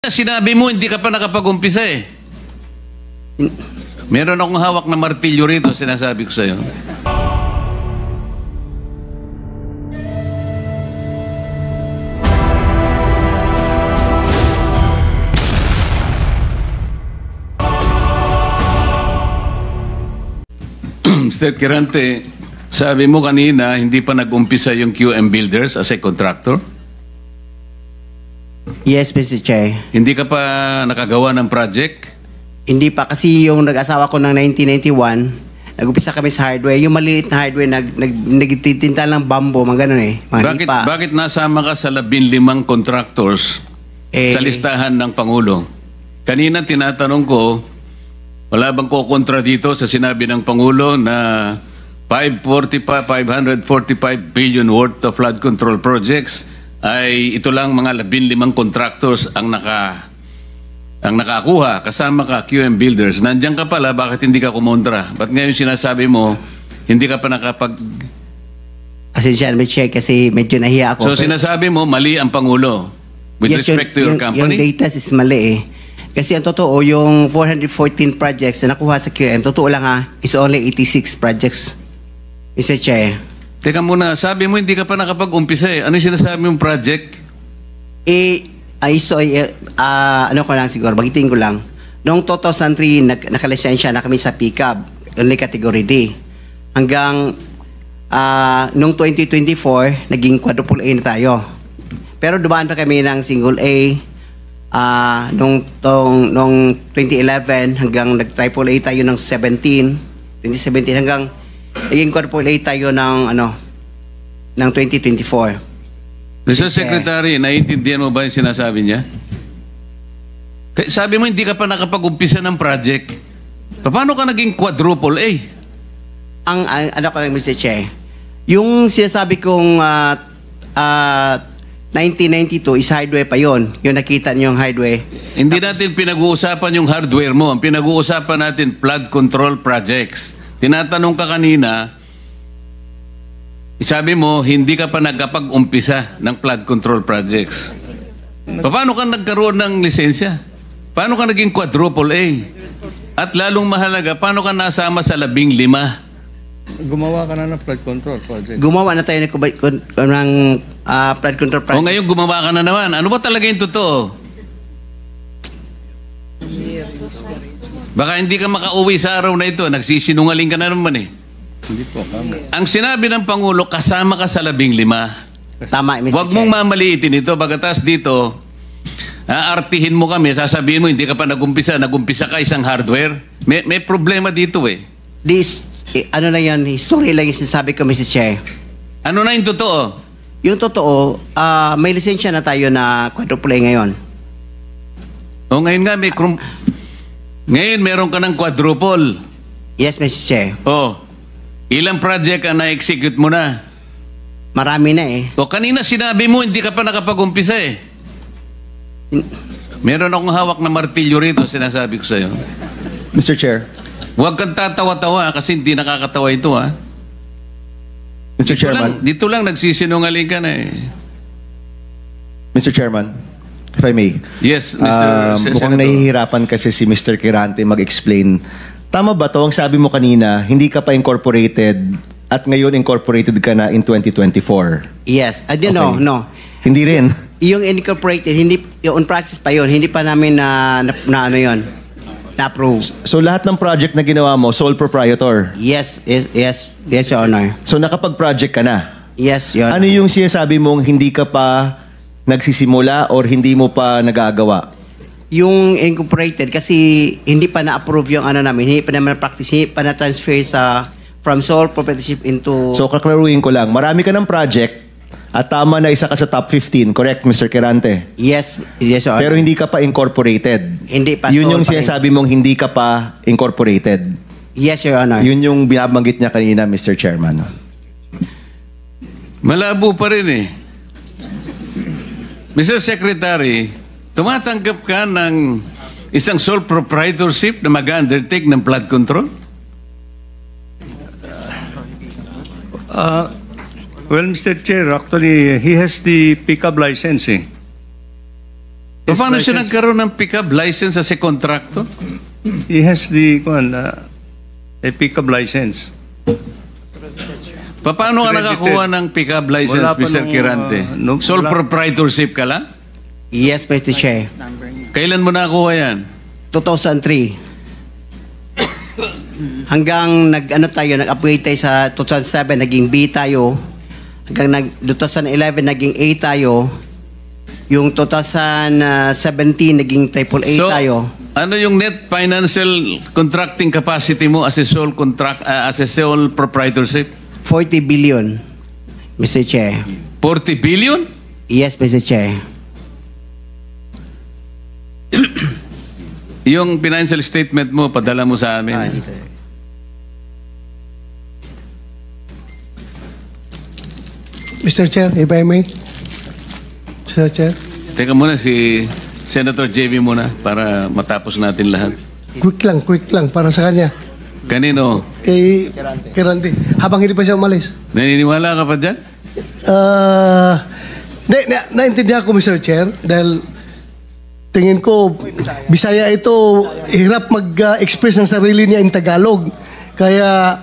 Sinabi mo, hindi ka pa nakapag-umpisa eh. Meron akong hawak na martilyo rito, sinasabi ko sa'yo. Mr. Kirante, sabi mo kanina, hindi pa nag-umpisa yung QM Builders as a contractor? Yes, Mr. Chair. Hindi ka pa nakagawa ng project? Hindi pa kasi yung nag-asawa ko ng 1991, nag-upisa kami sa hardware. Yung maliliit na hardware, nagtitinta ng bambo, mga ganun eh. Mga Bakit nasama ka sa 15 contractors sa listahan ng Pangulo? Kanina tinatanong ko, wala bang kukontra dito sa sinabi ng Pangulo na 545 billion worth of flood control projects ay ito lang mga 15 contractors ang nakakuha, kasama ka, QM Builders. Nandiyan ka pala, bakit hindi ka kumontra? Ba't ngayon sinasabi mo, hindi ka pa nakapag... Pasensya, Mr. Chair, kasi medyo nahiya ako. So sinasabi mo, mali ang Pangulo with respect to your company? Yung data is mali eh. Kasi ang totoo, yung 414 projects na nakuha sa QM, totoo lang is only 86 projects. Mr. Chair. Teka muna, sabi mo hindi ka pa nakapag-umpisa eh. Ano yung sinasabi mong project? Ano ko lang siguro, bagitin ko lang. Noong 2003, nakalisensya na kami sa pickup, only category D. Hanggang noong 2024, naging quadruple A na tayo. Pero dumaan pa kami ng single A. Noong 2011, hanggang nag-triple A tayo ng 2017 hanggang naging quadruple A tayo ng 2024. Mr. Secretary, naiintindihan mo ba yung sinasabi niya? Sabi mo hindi ka pa nakapag-umpisa ng project. Paano ka naging quadruple A? Ano ko lang, Mr. Che, yung sinasabi kong 1992 is hardware pa yon. Yung nakita niyo yung hardware. Hindi natin pinag-uusapan yung hardware mo. Ang pinag-uusapan natin, flood control projects. Tinatanong ka kanina, sabi mo, hindi ka pa nagkapag-umpisa ng flood control projects. Paano ka nagkaroon ng lisensya? Paano ka naging quadruple A? At lalong mahalaga, paano ka nasama sa 15? Gumawa ka na ng flood control project. Gumawa na tayo ng flood control project. O ngayon gumawa ka na naman. Ano ba talaga yung totoo? Baka hindi ka makauwi sa araw na ito. Nagsisinungaling ka na naman eh. Hindi po, kamo. Ang sinabi ng Pangulo, kasama ka sa 15. Tama, Mr. Huwag mong mamaliitin ito. Pagkatas dito, aartihin mo kami, sasabihin mo, hindi ka pa nag-umpisa ka isang hardware. May problema dito eh. Ano na yan, history lang yung sinasabi ko, Mr. Chair. Ano na yung totoo? Yung totoo, may lisensya na tayo na quadruple A ngayon. O ngayon nga, ngayon meron ka ng quadruple. Yes, Mr. Chair. O, ilang project ang na-execute mo na? Marami na eh. O kanina sinabi mo, hindi ka pa nakapag-umpisa eh. Meron akong hawak na martilyo rito, sinasabi ko sa'yo. Mr. Chair. Huwag kang tatawa-tawa kasi hindi nakakatawa ito ha. Mr. Chairman. Dito lang nagsisinungaling ka na eh. Mr. Chairman, if I may. Yes, Mr. Mukhang nahihirapan kasi si Mr. Kirante mag-explain. Tama ba to? Ang sabi mo kanina, hindi ka pa incorporated at ngayon incorporated ka na in 2024. Yes. No. Hindi rin. Yung incorporated, yung on process pa yon, hindi pa namin na-approve. So lahat ng project na ginawa mo, sole proprietor? Yes, Your Honor. So nakapag-project ka na? Yes, Your Honor. Ano yung sinasabi mong hindi ka pa nagsisimula or hindi mo pa nagagawa? Yung incorporated, kasi hindi pa na-approve yung namin, hindi pa naman na-practice, hindi pa na-transfer from sole proprietorship into... So kaklaruhin ko lang, marami ka ng project at tama na isa ka sa top 15, correct, Mr. Kirante? Yes, Your Honor. Pero hindi ka pa incorporated. Hindi pa. Yun yung sinasabi mong hindi ka pa incorporated. Yes, Your Honor. Yun yung binabanggit niya kanina, Mr. Chairman. Malabo pa rin eh. Mr. Secretary, tumatanggap ka ng isang sole proprietorship na mag-undertake ng flood control? Well, Mr. Chair, actually, he has the pickup license eh. Paano siya license. nagkaroon ng pickup license as a contractor? He has the a pickup license. Paano ka nakakuha ng pickup license, Wala pa Mr. nung, Kirante? Sole wala. proprietorship ka lang? Yes, Mr. Chair. Kailan mo nakakuha yan? 2003. Hanggang nag-upgrade tayo sa 2007, naging B tayo. Hanggang 2011, naging A tayo. Yung 2017, naging triple A tayo. Ano yung net financial contracting capacity mo as a sole proprietorship? 40 billion, Mr. Chair. 40 billion? Yes, Mr. Chair. Yung financial statement mo, padala mo sa amin. Mr. Chair, if I may. Mr. Chair, Teka muna, si Senator JB muna para matapos natin lahat. quick lang para sa kanya. Kanino? Kay Randy. Habang hindi pa siya umalis. Naniniwala ka pa dyan? Naintindihan ko, Mr. Chair, dahil tingin ko, Bisaya ito, hirap mag-express ng sarili niya in Tagalog. Kaya,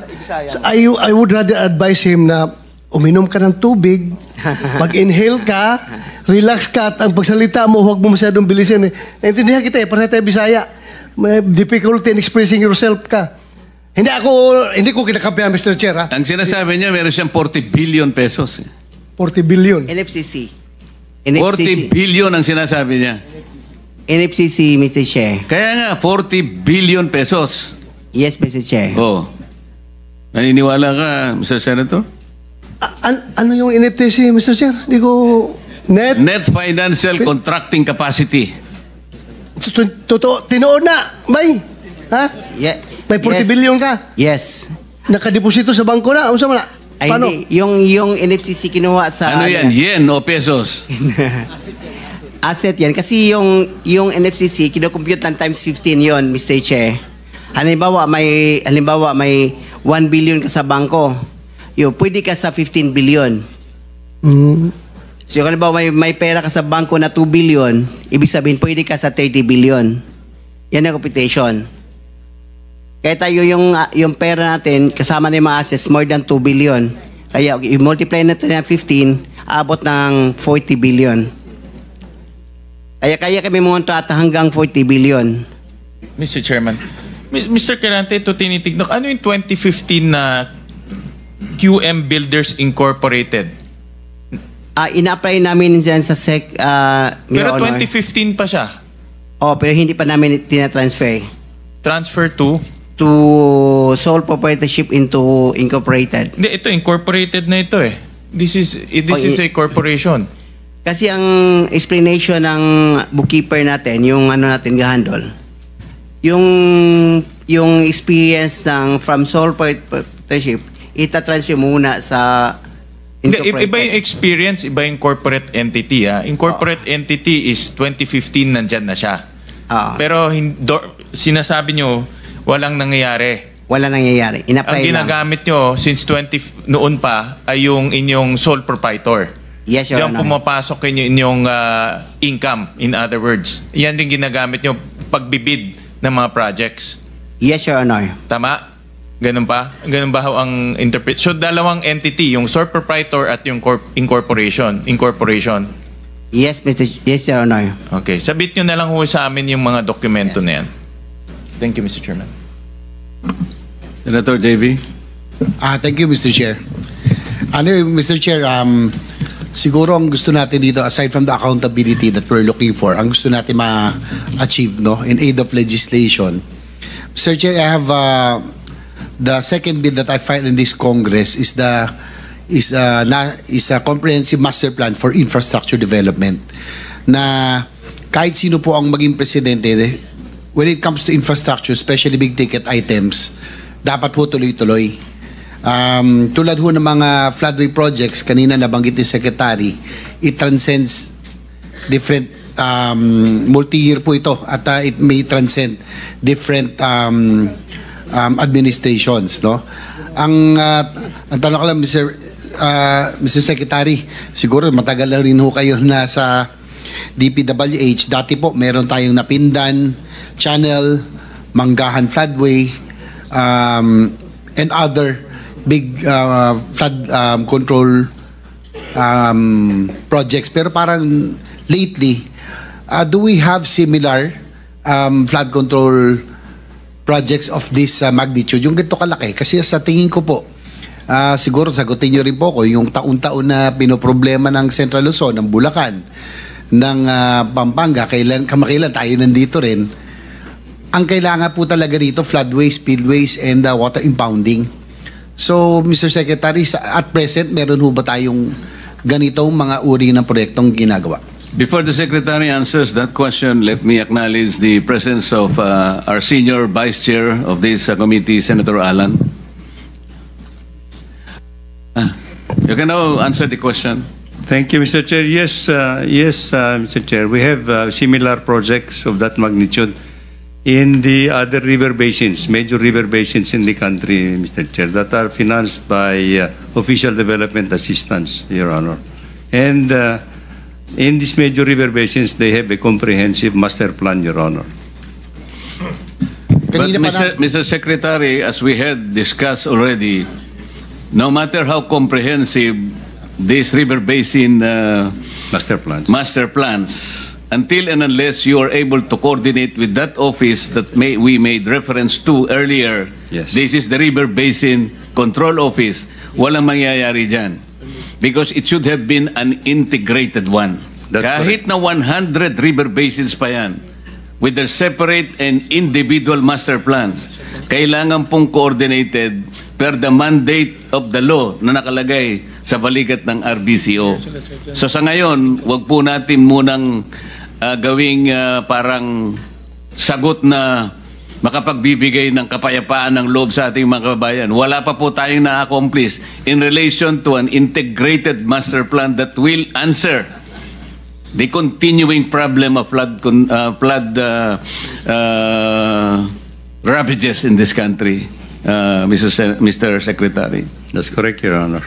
I would rather advise him na uminom ka ng tubig, mag-inhale ka, relax ka, at ang pagsalita mo, huwag mo masyadong bilisin. Naintindihan kita pareha tayo Bisaya. May difficulty in expressing yourself ka. Hindi ko kinakampihan, Mr. Chair, ha? Ang sinasabi niya, meron siyang 40 billion pesos. 40 billion. NFCC. 40 billion ang sinasabi niya. NFCC, Mr. Chair. Kaya nga, 40 billion pesos. Yes, Mr. Chair. Oh. Naniniwala ka, Mr. Senator? Ano yung NFTC, Mr. Chair? Hindi ko... Net financial contracting capacity. Totoo, tinoon na, bay. Ha? Yeah. May 40 billion ka. Yes. Nakadeposito sa bangko na. Ano sa mana? Ay, Paano? hindi. Yung NFCC kinuha sa... Ano yan? Yen o pesos? Asset yan. Kasi yung NFCC, kinocompute ng times 15 yon, Mr. Chair. Halimbawa, may 1 billion ka sa bangko. Pwede ka sa 15 billion. So, halimbawa, may pera ka sa bangko na 2 billion, ibig sabihin, pwede ka sa 30 billion. Yan ang computation. Kaya tayo yung pera natin, kasama na yung mga assets, more than 2 billion. Kaya, i-multiply natin ng 15, abot ng 40 billion. Kaya kami monta at hanggang 40 billion. Mr. Chairman, Mr. Kirante, ito tinitignan. Ano yung 2015 na QM Builders Incorporated? Ina-apply namin dyan sa SEC, Pero Your Honor. 2015 pa siya. Pero hindi pa namin tinatransfer Transfer to? to sole proprietorship into incorporated. Hindi, ito incorporated na ito eh. This is a corporation. Kasi ang explanation ng bookkeeper natin, yung natin gahandol, yung experience from sole proprietorship, itatransfer muna sa Hindi, incorporated. iba yung experience, iba yung corporate entity. Incorporate entity is 2015 nandyan na siya. Pero sinasabi nyo, walang nangyayari. Wala nangyayari. Ang Ina-apply lang. ginagamit nyo since noon pa ay yung inyong sole proprietor. Yes, Your Diyan Honor. pumapasok inyong income, in other words. Yan rin ginagamit nyo pagbibid ng mga projects. Yes, Your Honor. Tama? Ganun ba? Ganun ba ang interpret? So, dalawang entity, yung sole proprietor at yung incorporation. Yes, Your Honor. Okay. Sabit nyo na lang ho sa amin yung mga dokumento na yan. Thank you, Mr. Chairman. Senator JB? Thank you, Mr. Chair. Mr. Chair, siguro ang gusto natin dito, aside from the accountability that we're looking for, ang gusto natin ma-achieve in aid of legislation. Mr. Chair, I have the second bill that I filed in this Congress is a comprehensive master plan for infrastructure development na kahit sino po ang maging presidente, when it comes to infrastructure, especially big ticket items, dapat po tuloy-tuloy. Tulad ho ng mga floodway projects, kanina nabanggit ni Secretary, it transcends different multi-year po ito at it may transcend different administrations, no? Ang tanong ko lang, Mr. Secretary, siguro matagal na rin ho kayo na sa DPWH. Dati po, meron tayong Napindan Channel, Manggahan Floodway, and other big flood control projects. Pero parang lately, do we have similar flood control projects of this magnitude? Yung ganito kalaki. Kasi sa tingin ko po, siguro sagutin nyo rin po ko, yung taon-taon na pinoproblema ng Central Luzon, ng Bulacan, ng Pampanga, kamakailan tayo nandito rin. Ang kailangan po talaga dito, floodways, spillways, and water impounding. So, Mr. Secretary, at present, meron ho ba tayong ganitong mga uri ng proyektong ginagawa? Before the Secretary answers that question, let me acknowledge the presence of our senior Vice Chair of this committee, Senator Alan. You can now answer the question. Thank you, Mr. Chair. Yes, Mr. Chair. We have similar projects of that magnitude in the other river basins, major river basins in the country, Mr. Chair, that are financed by official development assistance, Your Honor. And in these major river basins, they have a comprehensive master plan, Your Honor. But Mr. Secretary, as we had discussed already, no matter how comprehensive these river basin master plans, until and unless you are able to coordinate with that office that we made reference to earlier, Yes. This is the River Basin Control Office, walang mangyayari dyan. Because it should have been an integrated one. That's Kahit na 100 river basins pa yan, with their separate and individual master plans, kailangan pong coordinated per the mandate of the law na nakalagay sa balikat ng RBCO. So sa ngayon, wag po natin munang gawing parang sagot na makapagbibigay ng kapayapaan ng loob sa ating mga kababayan. Wala pa po tayong na-accomplish in relation to an integrated master plan that will answer the continuing problem of flood ravages in this country, Mr. Secretary. That's correct, Your Honor.